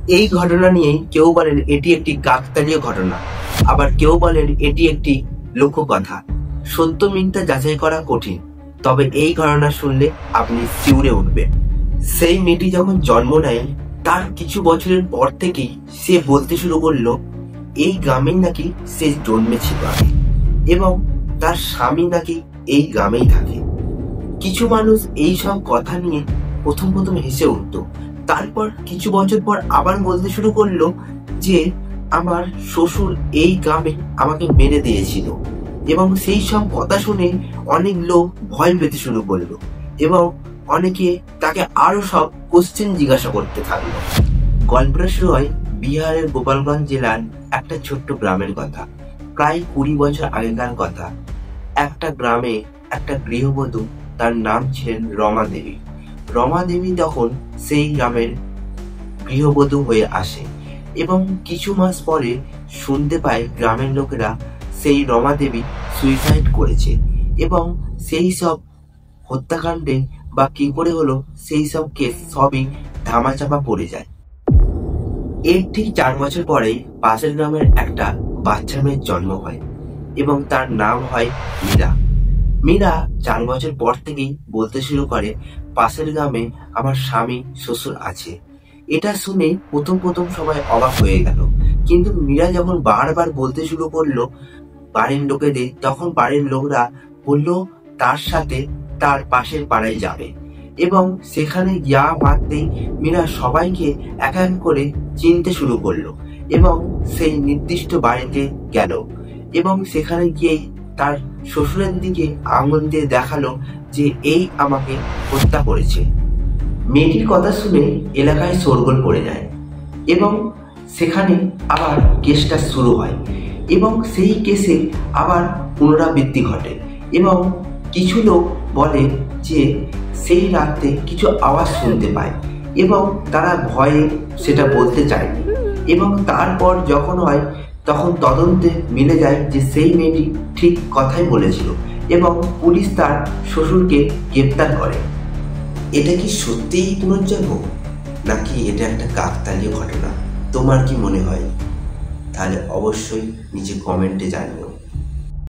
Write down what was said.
এই ঘটনা নিয়ে কেউ বলেন এটি একটি কাকতালীয় ঘটনা, আবার কেউ বলেন এটি একটি লোককথা। সত্য মিথ্যা যাচাই করা কঠিন, তবে এই ঘটনা শুনলে আপনি শিউরে উঠবেন। সেই মেয়েটি যখন জন্ম নেয় তার কিছু বছরের পর থেকেই সে বলতে শুরু করলো এই গ্রামেই নাকি সে জন্মেছিল আগে, এবং তার স্বামী নাকি এই গ্রামেই থাকে। কিছু মানুষ এই সব কথা নিয়ে প্রথম প্রথম হেসে উঠত, তারপর কিছু বছর পর আবার বলতে শুরু করলো যে আমার শ্বশুর এই গ্রামে আমাকে মেরে দিয়েছিল, এবং সেই সব কথা শুনে অনেক লোক ভয় পেতে শুরু করলো এবং অনেকে তাকে আরো সব কোশ্চেন জিজ্ঞাসা করতে থাকলো। গল্পটা শুরু হয় বিহারের গোপালগঞ্জ জেলার একটা ছোট্ট গ্রামের কথা। প্রায় 20 বছর আগেকার কথা। একটা গ্রামে একটা গৃহবধূ, তার নাম ছিলেন রমা দেবী। রমা দেবী তখন সেই গ্রামের গৃহবধূ হয়ে আসে এবং কিছু মাস পরে শুনতে পায় গ্রামের লোকেরা সেই রমা দেবী সুইসাইড করেছে, এবং সেই সব হত্যাকাণ্ডে বা কি করে হলো সেই সব কেস সবই ধামাচাপা পড়ে যায়। এর ঠিক 4 বছর পরেই পাশের গ্রামের একটা বাচ্চা মেয়ের জন্ম হয় এবং তার নাম হয় মীরা। মীরা 4 বছর পর থেকেই বলতে শুরু করে পাশের গ্রামে আমার স্বামী শ্বশুর আছে। এটা শুনে প্রথম প্রথম সবাই অবাক হয়ে গেল, কিন্তু মীরা যখন বারবার বলতে শুরু করলো বাড়ির লোকেদের, তখন বাড়ির লোকরা বললো তার সাথে তার পাশের পাড়ায় যাবে, এবং সেখানে গিয়া মারতেই মীরা সবাইকে এক এক করে চিনতে শুরু করলো এবং সেই নির্দিষ্ট বাড়িতে গেল এবং সেখানে গিয়েই তার শ্বশুরের দিকে আঙুল দিয়ে দেখালো যে এই আমাকে হত্যা করেছে। মেয়েটির কথা শুনে এলাকায় শোরগোল পড়ে যায় এবং সেখানে আবার কেসটা শুরু হয় এবং সেই কেসে আবার পুনরাবৃত্তি ঘটে এবং কিছু লোক বলে যে সেই রাতে কিছু আওয়াজ শুনতে পায় এবং তারা ভয়ে সেটা বলতে চায়নি, এবং তারপর যখন হয় তখন তদন্তে মিলে যায় যে সেই মেয়েটি ঠিক কথাই বলেছিল এবং পুলিশ তার শ্বশুরকে গ্রেপ্তার করে। এটা কি সত্যিই পুনর্জন্ম, নাকি এটা একটা কাকতালীয় ঘটনা? তোমার কি মনে হয়? তাহলে অবশ্যই নিচে কমেন্টে জানিও।